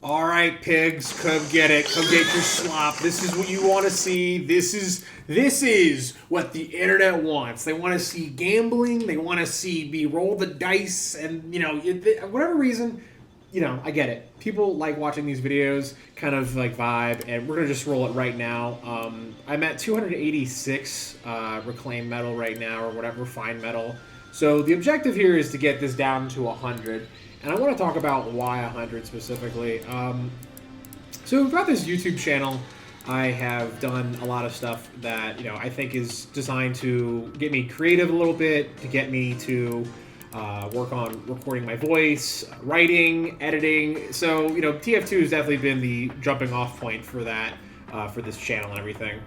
All right, pigs, come get it. Come get your slop. This is what you want to see. This is what the internet wants. They want to see gambling. They want to see me roll the dice, and whatever reason, I get it. People like watching these videos, kind of like vibe, and we're gonna just roll it right now. I'm at 286 reclaimed metal right now, or whatever, fine metal. So the objective here is to get this down to 100. And I want to talk about why 100 specifically. So about this YouTube channel, I have done a lot of stuff that I think is designed to get me creative a little bit, to get me to work on recording my voice, writing, editing. So TF2 has definitely been the jumping off point for that, for this channel and everything.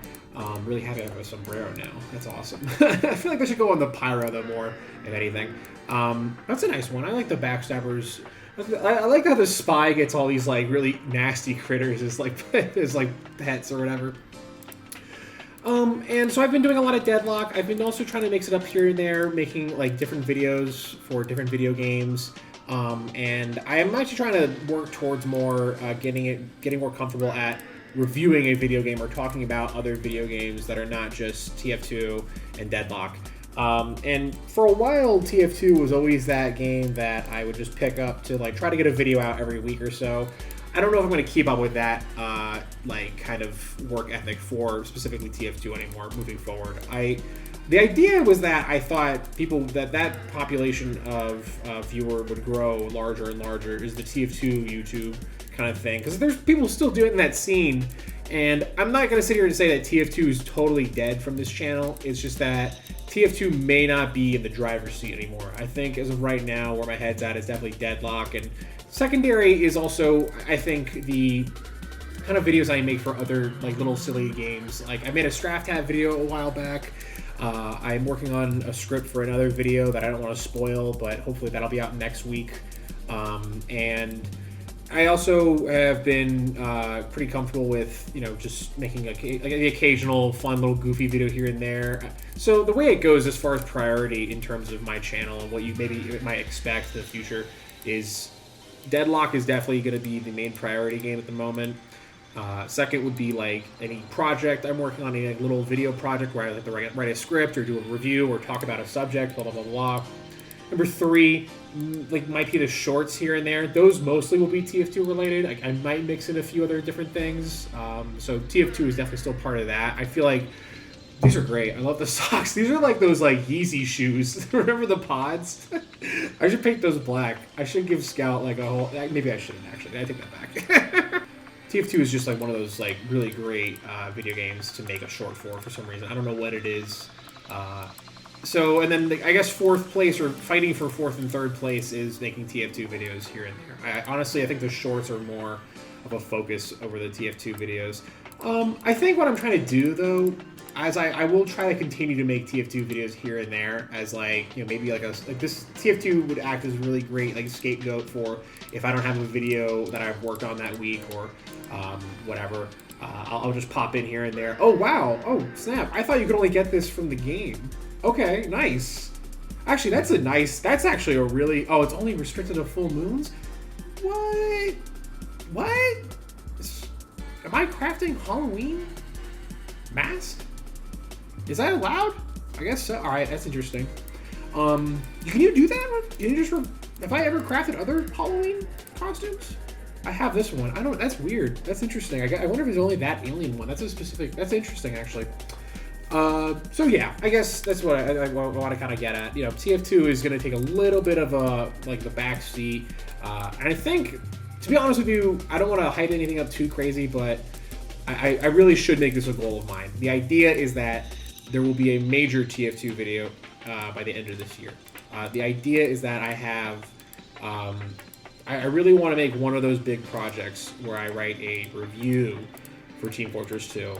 Really happy I have a sombrero now. That's awesome. I feel like I should go on the pyro though more, if anything. That's a nice one. I like the backstabbers. I like how the spy gets all these like really nasty critters as like pets or whatever. And so I've been doing a lot of Deadlock. I've been also trying to mix it up here and there, making like different videos for different video games. And I am actually trying to work towards more getting more comfortable at reviewing a video game or talking about other video games that are not just TF2 and Deadlock. And for a while, TF2 was always that game that I would just pick up to like try to get a video out every week or so. I don't know if I'm going to keep up with that like kind of work ethic for specifically TF2 anymore moving forward. The idea was that I thought that population of viewer would grow larger and larger is the TF2 YouTube kind of thing, because there's people still doing that scene, and I'm not going to sit here and say that TF2 is totally dead from this channel. It's just that TF2 may not be in the driver's seat anymore. I think as of right now, where my head's at is definitely Deadlock, and secondary is also, I think, the kind of videos I make for other like little silly games. Like I made a Straft video a while back. I'm working on a script for another video that I don't want to spoil, but hopefully that'll be out next week. And I also have been pretty comfortable with, just making the occasional fun little goofy video here and there. So the way it goes as far as priority in terms of my channel and what you maybe might expect in the future is Deadlock is definitely going to be the main priority game at the moment. Second would be like any project I'm working on, a little video project where I have to write a script or do a review or talk about a subject, blah, blah, blah, blah. Number three, like might be the shorts here and there. Those mostly will be TF2 related. I might mix in a few other different things. So TF2 is definitely still part of that. I feel like these are great. I love the socks. These are like those like Yeezy shoes. Remember the pods? I should paint those black. I should give Scout like a whole... Maybe I shouldn't actually. I take that back. TF2 is just like one of those like really great video games to make a short for some reason. I don't know what it is. So, and then I guess fourth place, or fighting for fourth and third place, is making TF2 videos here and there. Honestly, I think the shorts are more of a focus over the TF2 videos. I think what I'm trying to do, though, as I will try to continue to make TF2 videos here and there, as like, maybe like this TF2 would act as a really great like scapegoat for if I don't have a video that I've worked on that week or whatever. I'll just pop in here and there. Oh, wow. Oh, snap. I thought you could only get this from the game. Okay, nice. Actually, that's actually a really... Oh, it's only restricted to full moons? What? What? Am I crafting Halloween mask? Is that allowed? I guess so. Alright, that's interesting. Can you do that? Can you just... Have I ever crafted other Halloween costumes? I have this one. I don't... That's weird. That's interesting. I wonder if it's only that alien one. That's a specific... That's interesting, actually. So yeah, I guess that's what I want to kind of get at. TF2 is going to take a little bit of a, like, the back seat. And I think, to be honest with you, I don't want to hype anything up too crazy, but I really should make this a goal of mine. The idea is that there will be a major TF2 video by the end of this year. The idea is that I have... I really want to make one of those big projects where I write a review for Team Fortress 2.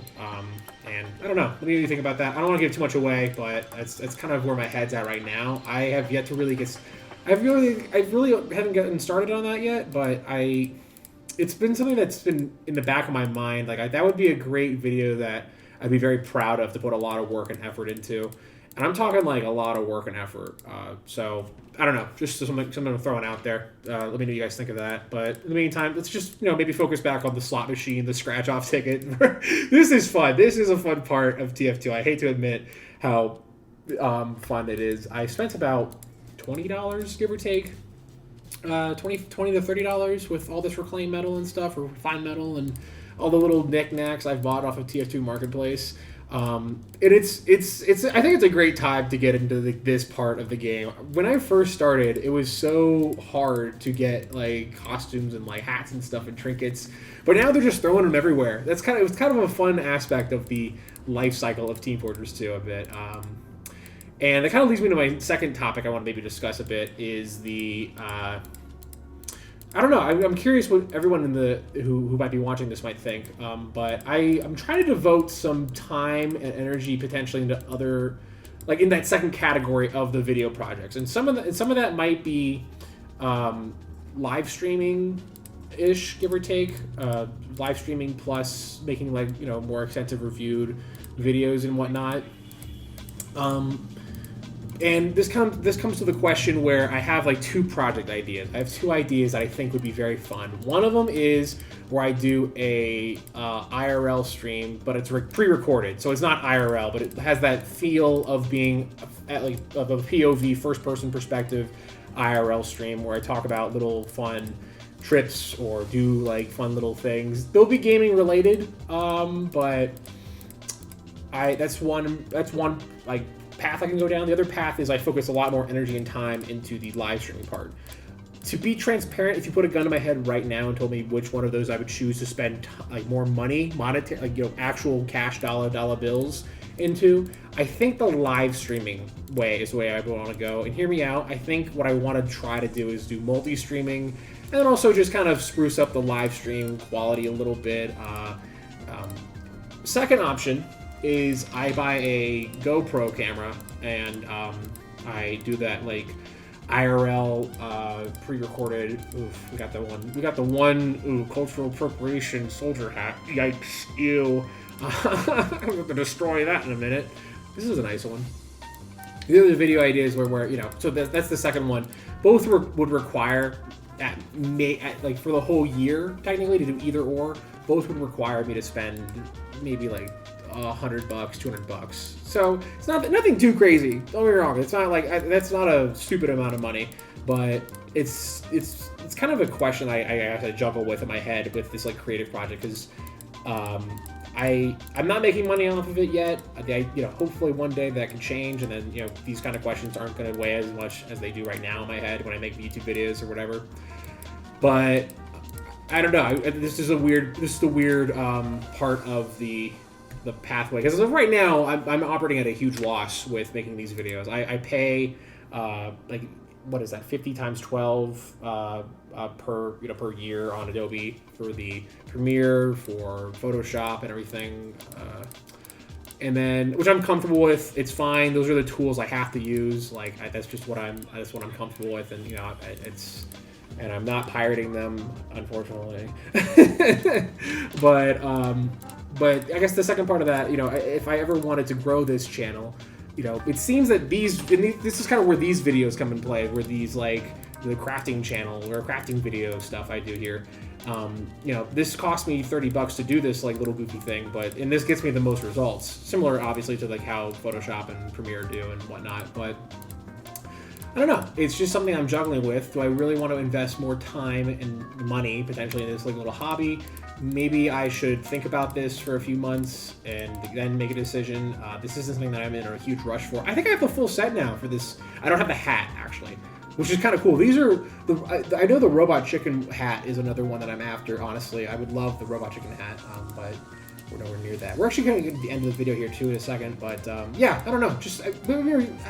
And I don't know. What do you think about that? I don't want to give too much away, but that's kind of where my head's at right now. I have yet to really get... I really haven't gotten started on that yet, but it's been something that's been in the back of my mind. Like that would be a great video that I'd be very proud of to put a lot of work and effort into. and I'm talking like a lot of work and effort. So I don't know, just something I'm throwing out there. Let me know what you guys think of that. But in the meantime, let's just maybe focus back on the slot machine, the scratch off ticket. This is fun. This is a fun part of TF2. I hate to admit how fun it is. I spent about $20, give or take, 20 to $30 with all this reclaimed metal and stuff, or refined metal, and all the little knickknacks I've bought off of TF2 Marketplace. And it's I think it's a great time to get into this part of the game. When I first started, it was so hard to get like costumes and like hats and stuff and trinkets, but now they're just throwing them everywhere. It's kind of a fun aspect of the life cycle of Team Fortress 2 a bit. And that kind of leads me to my second topic I want to maybe discuss a bit is the I don't know. I'm curious what everyone in the who might be watching this might think. But I'm trying to devote some time and energy potentially into other, like in that second category of the video projects, and some of that might be live streaming ish, give or take. Live streaming plus making like more extensive reviewed videos and whatnot. And this comes to the question where I have like two project ideas. I have two ideas that I think would be very fun. One of them is where I do a IRL stream, but it's pre-recorded, so it's not IRL, but it has that feel of being of a POV, first-person perspective IRL stream where I talk about little fun trips or do like fun little things. They'll be gaming related, but that's one like path I can go down. The other path is I focus a lot more energy and time into the live streaming part. To be transparent, if you put a gun to my head right now and told me which one of those I would choose to spend like more money, monetary, like actual cash dollar bills into, I think the live streaming way is the way I want to go. And hear me out. I think what I want to try to do is do multi-streaming, and then also just kind of spruce up the live stream quality a little bit. Second option is I buy a GoPro camera and I do that like IRL pre-recorded. Oof, we got the one. Ooh, cultural appropriation soldier hat. Yikes! Ew. I'm going to destroy that in a minute. This is a nice one. The other video ideas where so that's the second one. Both would require at like for the whole year technically to do either or. Both would require me to spend maybe like $100, $200. So it's nothing too crazy. Don't get me wrong. It's not like that's not a stupid amount of money, but it's kind of a question I have to juggle with in my head with this like creative project because I'm not making money off of it yet. Hopefully one day that can change, and then these kind of questions aren't going to weigh as much as they do right now in my head when I make YouTube videos or whatever. But I don't know. This is the weird part of the pathway, because right now I'm operating at a huge loss with making these videos. I pay like what is that, 50 times 12 per year on Adobe for the Premiere, for Photoshop and everything, and then which I'm comfortable with. It's fine. Those are the tools I have to use. Like that's what I'm comfortable with, and and I'm not pirating them, unfortunately. But I guess the second part of that, if I ever wanted to grow this channel, it seems that this is kind of where these videos come in play, where these like the crafting channel or crafting video stuff I do here. This cost me $30 to do this like little goofy thing, and this gets me the most results. Similar, obviously, to like how Photoshop and Premiere do and whatnot, but I don't know. It's just something I'm juggling with. Do I really want to invest more time and money potentially in this like little hobby? Maybe I should think about this for a few months and then make a decision. This isn't something that I'm in a huge rush for. I think I have the full set now for this. I don't have the hat, actually, which is kind of cool. These are I know the Robot Chicken hat is another one that I'm after, honestly. I would love the Robot Chicken hat, but we're nowhere near that. We're actually going to get to the end of the video here, too, in a second. But, yeah, I don't know.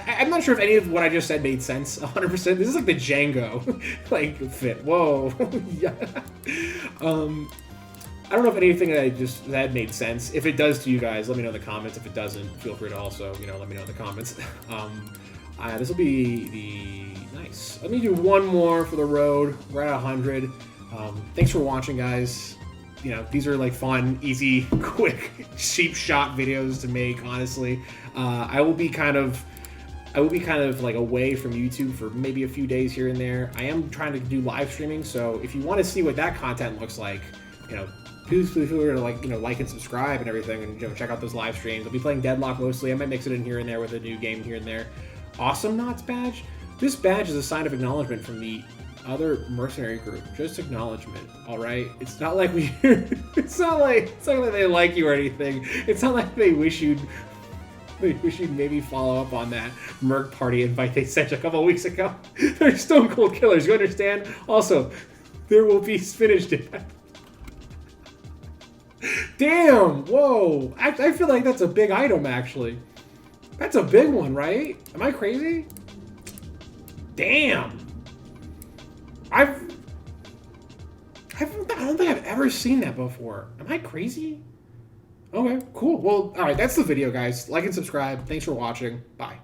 I'm not sure if any of what I just said made sense 100%. This is like the Django, like, fit. Whoa. Yeah. I don't know if anything that I just said made sense. If it does to you guys, let me know in the comments. If it doesn't, feel free to also, let me know in the comments. This will be nice. Let me do one more for the road. We're at 100. Thanks for watching, guys. you know, these are like fun, easy, quick, cheap shot videos to make. Honestly, I will be kind of like away from YouTube for maybe a few days here and there. I am trying to do live streaming, so if you want to see what that content looks like, you know, please feel free to like and subscribe and everything, and check out those live streams. I'll be playing Deadlock mostly. I might mix it in here and there with a new game here and there. Awesome Knots badge. This badge is a sign of acknowledgement from the other mercenary group. Just acknowledgement, all right? It's not like we. it's not like they like you or anything. It's not like they wish you'd maybe follow up on that Merc Party invite they sent a couple weeks ago. They're stone cold killers. You understand? Also, there will be spinach dip. Damn! Whoa! I feel like that's a big item, actually. That's a big one, right? Am I crazy? Damn! I don't think I've ever seen that before. Am I crazy? Okay, cool. Well, alright, that's the video, guys. Like and subscribe. Thanks for watching. Bye.